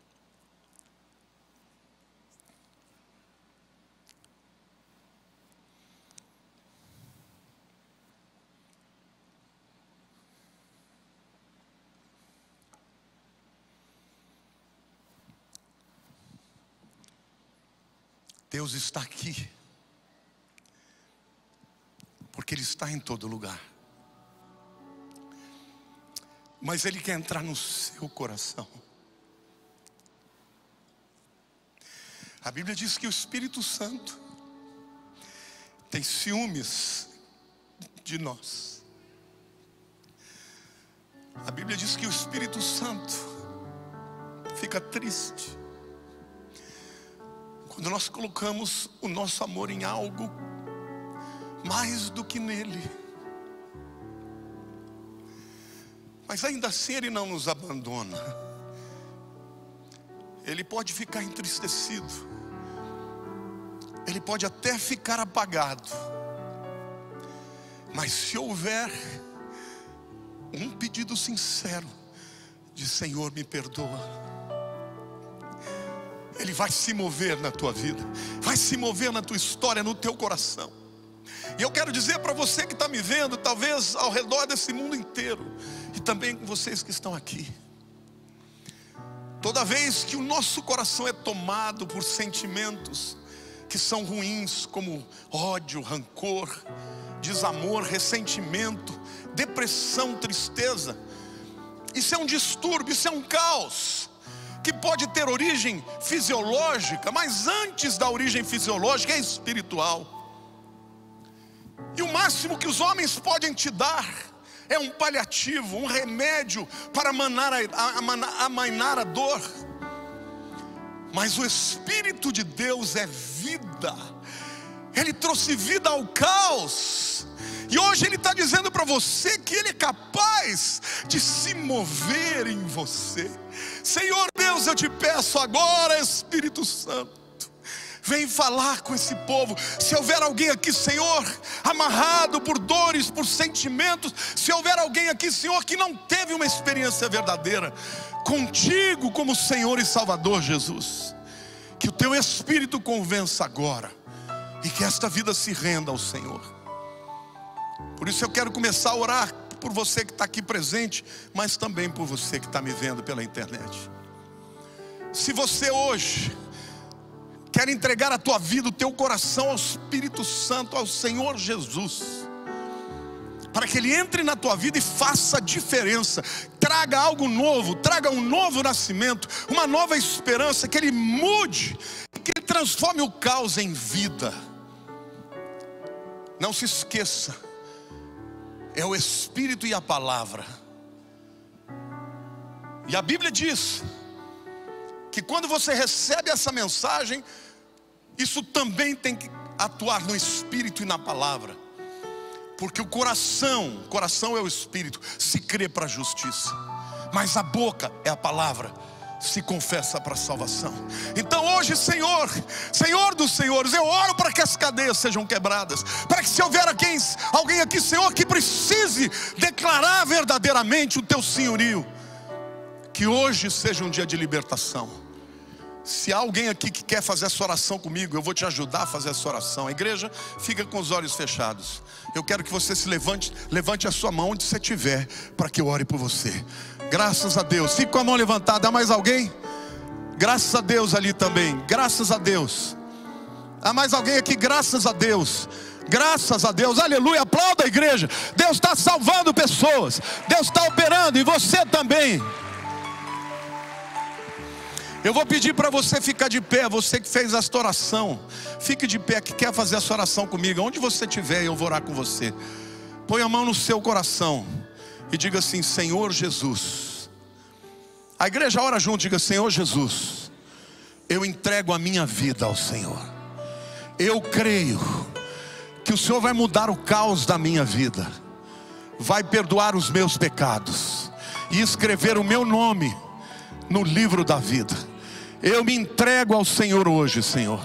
A: Deus está aqui, porque Ele está em todo lugar. Mas Ele quer entrar no seu coração. A Bíblia diz que o Espírito Santo tem ciúmes de nós. A Bíblia diz que o Espírito Santo fica triste quando nós colocamos o nosso amor em algo mais do que nele. Mas ainda assim Ele não nos abandona. Ele pode ficar entristecido, Ele pode até ficar apagado, mas se houver um pedido sincero de Senhor, me perdoa, Ele vai se mover na tua vida, vai se mover na tua história, no teu coração. E eu quero dizer para você que está me vendo, talvez ao redor desse mundo inteiro, e também com vocês que estão aqui, toda vez que o nosso coração é tomado por sentimentos que são ruins, como ódio, rancor, desamor, ressentimento, depressão, tristeza, isso é um distúrbio, isso é um caos, que pode ter origem fisiológica, mas antes da origem fisiológica é espiritual. E o máximo que os homens podem te dar é um paliativo, um remédio para amainar a dor. Mas o Espírito de Deus é vida. Ele trouxe vida ao caos. E hoje Ele está dizendo para você que Ele é capaz de se mover em você. Senhor Deus, eu te peço agora, Espírito Santo, vem falar com esse povo. Se houver alguém aqui, Senhor, amarrado por dores, por sentimentos, se houver alguém aqui, Senhor, que não teve uma experiência verdadeira contigo como Senhor e Salvador, Jesus, que o teu Espírito convença agora, e que esta vida se renda ao Senhor. Por isso eu quero começar a orar por você que está aqui presente, mas também por você que está me vendo pela internet. Se você hoje quer entregar a tua vida, o teu coração ao Espírito Santo, ao Senhor Jesus, para que Ele entre na tua vida e faça diferença, traga algo novo, traga um novo nascimento, uma nova esperança, que Ele mude, que Ele transforme o caos em vida. Não se esqueça, é o Espírito e a palavra. E a Bíblia diz que quando você recebe essa mensagem, isso também tem que atuar no Espírito e na palavra. Porque o coração é o Espírito, se crê para a justiça, mas a boca é a palavra, se confessa para a salvação. Então hoje, Senhor, Senhor dos senhores, eu oro para que as cadeias sejam quebradas, para que se houver alguém aqui, Senhor, que precise declarar verdadeiramente o teu senhorio, que hoje seja um dia de libertação. Se há alguém aqui que quer fazer essa oração comigo, eu vou te ajudar a fazer essa oração. A igreja fica com os olhos fechados. Eu quero que você se levante a sua mão onde você estiver, para que eu ore por você. Graças a Deus. Fique com a mão levantada. Há mais alguém? Graças a Deus ali também. Graças a Deus. Há mais alguém aqui? Graças a Deus. Graças a Deus. Aleluia. Aplauda a igreja. Deus está salvando pessoas. Deus está operando, e você também. Eu vou pedir para você ficar de pé, você que fez esta oração. Fique de pé, que quer fazer essa oração comigo. Onde você estiver, eu vou orar com você. Põe a mão no seu coração e diga assim: Senhor Jesus. A igreja ora junto, diga: Senhor Jesus, eu entrego a minha vida ao Senhor. Eu creio que o Senhor vai mudar o caos da minha vida, vai perdoar os meus pecados e escrever o meu nome no livro da vida. Eu me entrego ao Senhor hoje, Senhor,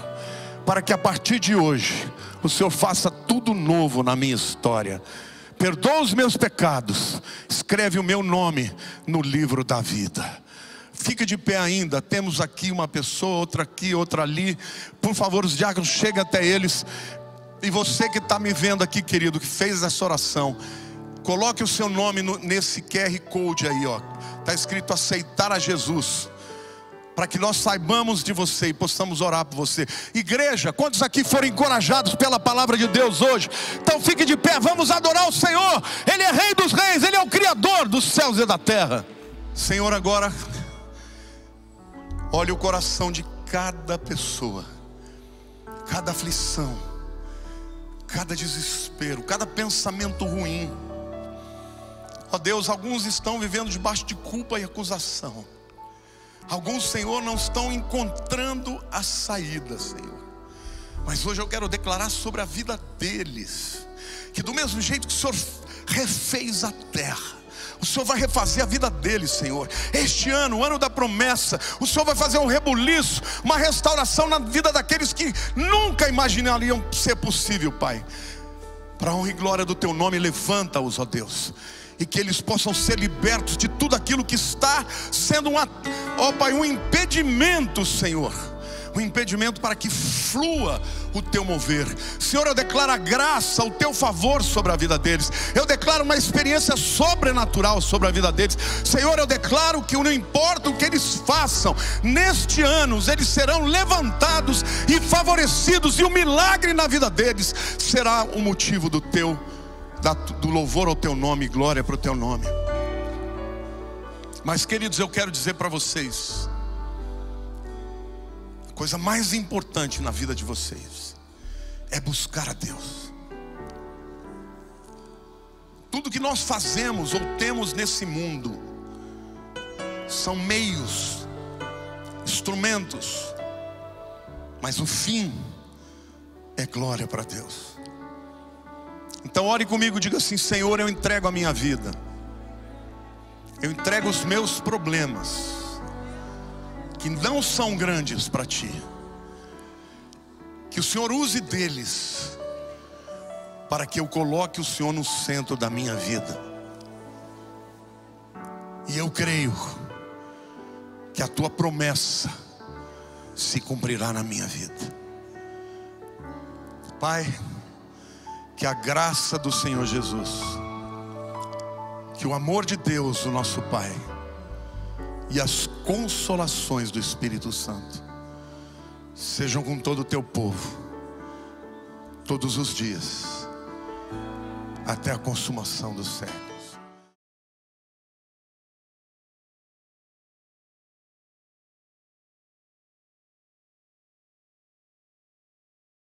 A: para que a partir de hoje o Senhor faça tudo novo na minha história. Perdoa os meus pecados, escreve o meu nome no livro da vida. Fique de pé ainda. Temos aqui uma pessoa, outra aqui, outra ali. Por favor, os diáconos, cheguem até eles. E você que está me vendo aqui, querido, que fez essa oração, coloque o seu nome nesse QR Code aí, ó. Está escrito aceitar a Jesus, para que nós saibamos de você e possamos orar por você. Igreja, quantos aqui foram encorajados pela palavra de Deus hoje? Então fique de pé, vamos adorar o Senhor. Ele é Rei dos Reis, Ele é o Criador dos céus e da terra. Senhor, agora olhe o coração de cada pessoa, cada aflição, cada desespero, cada pensamento ruim. Ó Deus, alguns estão vivendo debaixo de culpa e acusação. Alguns, Senhor, não estão encontrando a saída, Senhor. Mas hoje eu quero declarar sobre a vida deles, que do mesmo jeito que o Senhor refez a terra, o Senhor vai refazer a vida deles, Senhor. Este ano, o ano da promessa, o Senhor vai fazer um rebuliço, uma restauração na vida daqueles que nunca imaginariam ser possível, Pai. Para a honra e glória do Teu nome, levanta-os, ó Deus, e que eles possam ser libertos de tudo aquilo que está sendo ó Pai, um impedimento, Senhor. Um impedimento para que flua o Teu mover. Senhor, eu declaro a graça, o Teu favor sobre a vida deles. Eu declaro uma experiência sobrenatural sobre a vida deles. Senhor, eu declaro que não importa o que eles façam, neste ano eles serão levantados e favorecidos, e o milagre na vida deles será o motivo do louvor ao Teu nome, glória para o Teu nome. Mas, queridos, eu quero dizer para vocês, a coisa mais importante na vida de vocês é buscar a Deus. Tudo que nós fazemos ou temos nesse mundo são meios, instrumentos, mas o fim é glória para Deus. Então ore comigo, diga assim: Senhor, eu entrego a minha vida, eu entrego os meus problemas, que não são grandes para Ti, que o Senhor use deles, para que eu coloque o Senhor no centro da minha vida. E eu creio que a Tua promessa se cumprirá na minha vida. Pai, que a graça do Senhor Jesus, que o amor de Deus, o nosso Pai, e as consolações do Espírito Santo sejam com todo o Teu povo, todos os dias, até a consumação do século.